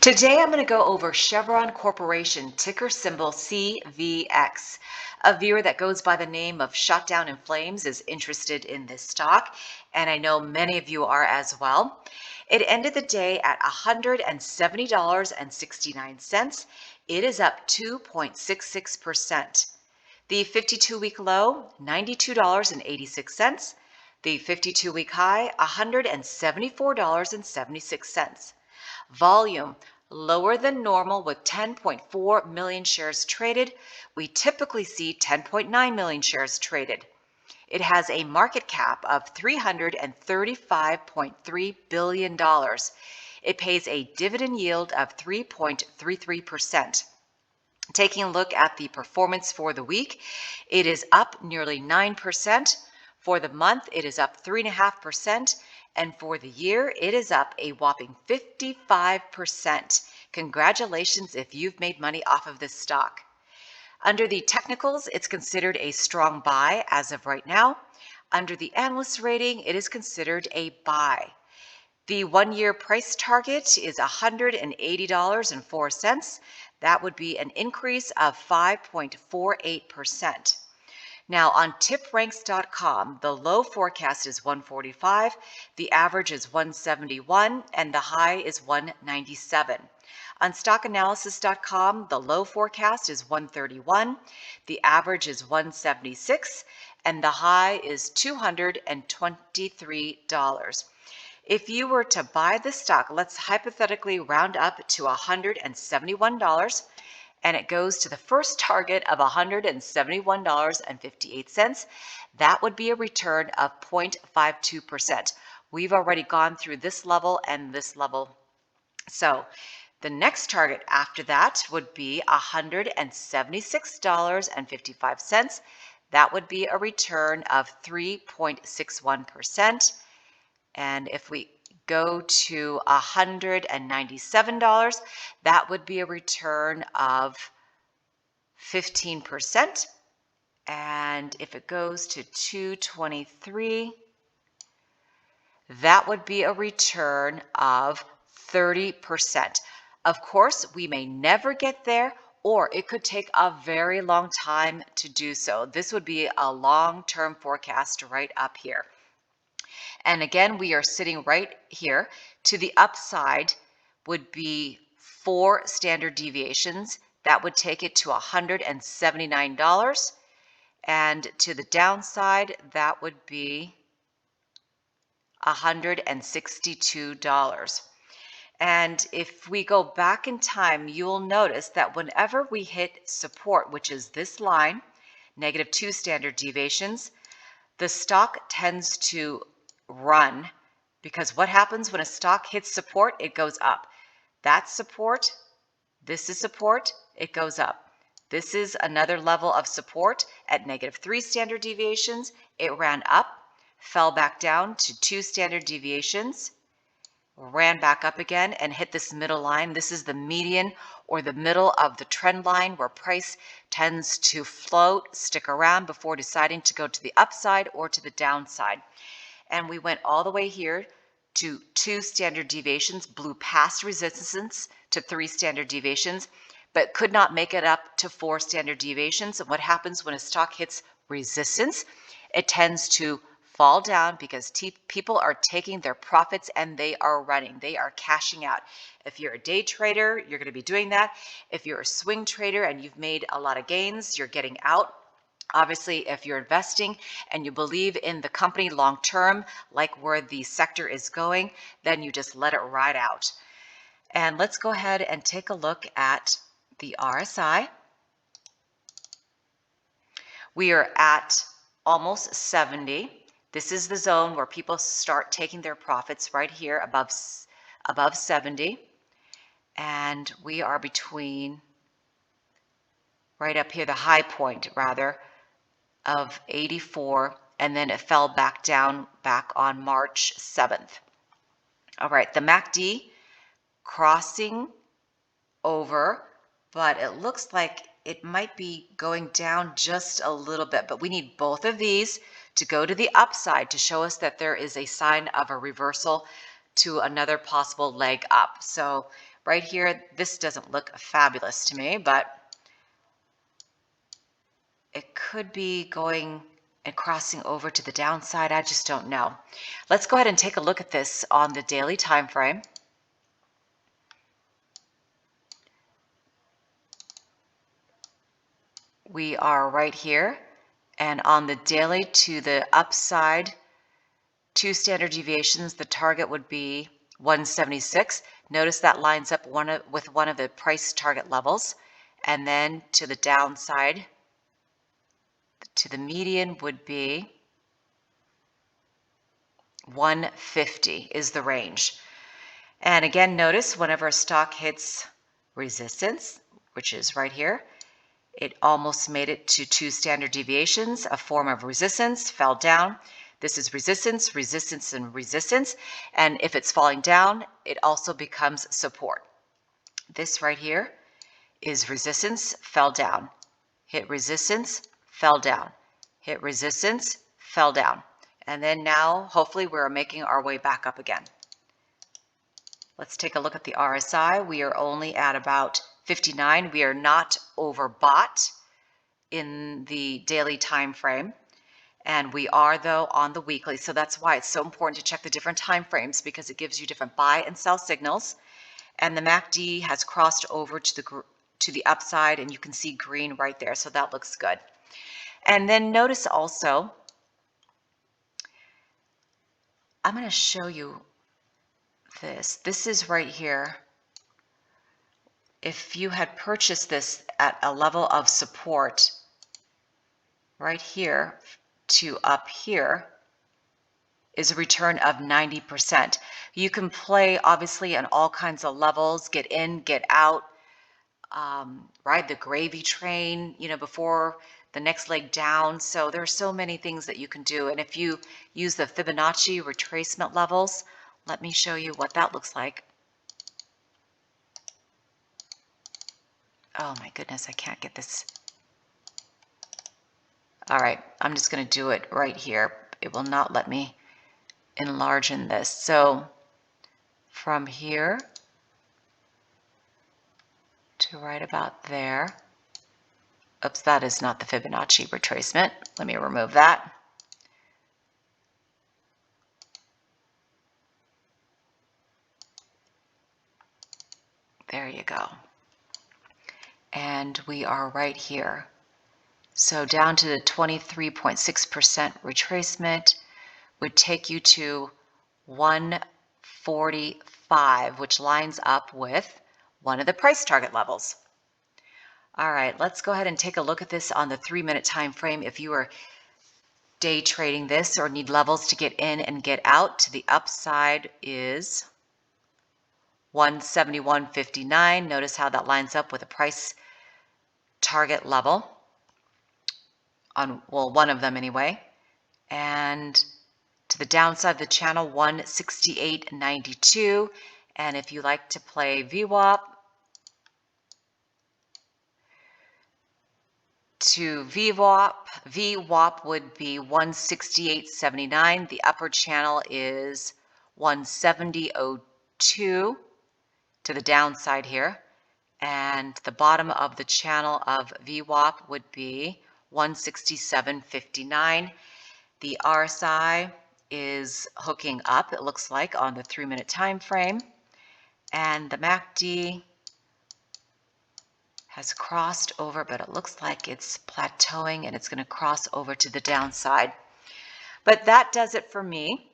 Today I'm going to go over Chevron Corporation, ticker symbol CVX. A viewer that goes by the name of Shutdown in Flames is interested in this stock, and I know many of you are as well. It ended the day at $170.69. It is up 2.66%. The 52-week low, $92.86. The 52-week high, $174.76. Volume, lower than normal with 10.4 million shares traded. We typically see 10.9 million shares traded. It has a market cap of $335.3 billion. It pays a dividend yield of 3.33%. Taking a look at the performance for the week, it is up nearly 9%. For the month, it is up 3.5%. And for the year, it is up a whopping 55%. Congratulations if you've made money off of this stock. Under the technicals, it's considered a strong buy as of right now. Under the analyst rating, it is considered a buy. The 1-year price target is $180.04. That would be an increase of 5.48%. Now on tipranks.com, the low forecast is 145, the average is 171, and the high is 197. On stockanalysis.com, the low forecast is 131, the average is 176, and the high is $223. If you were to buy the stock, let's hypothetically round up to $171, and it goes to the first target of $171.58, that would be a return of 0.52%. We've already gone through this level and this level. So the next target after that would be $176.55. That would be a return of 3.61%. And if we go to $197, that would be a return of 15%. And if it goes to $223, that would be a return of 30%. Of course, we may never get there, or it could take a very long time to do so. This would be a long-term forecast right up here. And again, we are sitting right here. To the upside would be 4 standard deviations. That would take it to $179. And to the downside, that would be $162. And if we go back in time, you'll notice that whenever we hit support, which is this line, -2 standard deviations, the stock tends to run, because what happens when a stock hits support? It goes up. That's support. This is support. It goes up. This is another level of support at -3 standard deviations. It ran up, fell back down to 2 standard deviations, ran back up again and hit this middle line. This is the median or the middle of the trend line where price tends to float, stick around before deciding to go to the upside or to the downside. And we went all the way here to 2 standard deviations, blew past resistance to 3 standard deviations, but could not make it up to 4 standard deviations. And what happens when a stock hits resistance? It tends to fall down because people are taking their profits and they are running. They are cashing out. If you're a day trader, you're going to be doing that. If you're a swing trader and you've made a lot of gains, you're getting out. Obviously, if you're investing and you believe in the company long term, like where the sector is going, then you just let it ride out. And let's go ahead and take a look at the RSI. We are at almost 70. This is the zone where people start taking their profits right here above 70. And we are between, right up here, the high point rather, of 84, and then it fell back down back on March 7th. All right, the MACD crossing over, but it looks like it might be going down just a little bit, but we need both of these to go to the upside to show us that there is a sign of a reversal to another possible leg up. So right here, this doesn't look fabulous to me, but it could be going and crossing over to the downside. I just don't know. Let's go ahead and take a look at this on the daily time frame. We are right here, and on the daily to the upside, 2 standard deviations, the target would be 176. Notice that lines up with one of the price target levels. And then to the downside, to the median would be 150 is the range. And again, notice whenever a stock hits resistance, which is right here, it almost made it to 2 standard deviations, a form of resistance, fell down. This is resistance, resistance, and resistance. And if it's falling down, it also becomes support. This right here is resistance, fell down. Hit resistance, fell down. Hit resistance, fell down. And then now, hopefully, we're making our way back up again. Let's take a look at the RSI. We are only at about 59. We are not overbought in the daily time frame, and we are though on the weekly. So that's why it's so important to check the different time frames, because it gives you different buy and sell signals. And the MACD has crossed over to the upside, and you can see green right there, so that looks good. And then notice also, I'm going to show you this. This is right here. If you had purchased this at a level of support right here to up here, is a return of 90%. You can play obviously on all kinds of levels, get in, get out, ride the gravy train, before the next leg down. So there are so many things that you can do. And if you use the Fibonacci retracement levels, let me show you what that looks like. Oh my goodness, I can't get this. All right, I'm just going to do it right here. It will not let me enlarge in this. So from here to right about there. Oops, that is not the Fibonacci retracement. Let me remove that. There you go. And we are right here. So down to the 23.6% retracement would take you to 145, which lines up with one of the price target levels. All right, let's go ahead and take a look at this on the 3-minute time frame. If you are day trading this or need levels to get in and get out, to the upside is 171.59. Notice how that lines up with a price target level on, well, one of them anyway. And to the downside of the channel, 168.92. And if you like to play VWAP, to VWAP would be 168.79. The upper channel is 170.02 to the downside here. And the bottom of the channel of VWAP would be 167.59. The RSI is hooking up, it looks like, on the 3-minute time frame. And the MACD has crossed over, but it looks like it's plateauing and it's going to cross over to the downside. But that does it for me.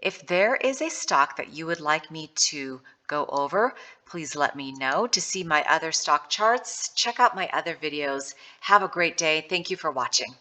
If there is a stock that you would like me to go over, please let me know. To see my other stock charts, check out my other videos. Have a great day. Thank you for watching.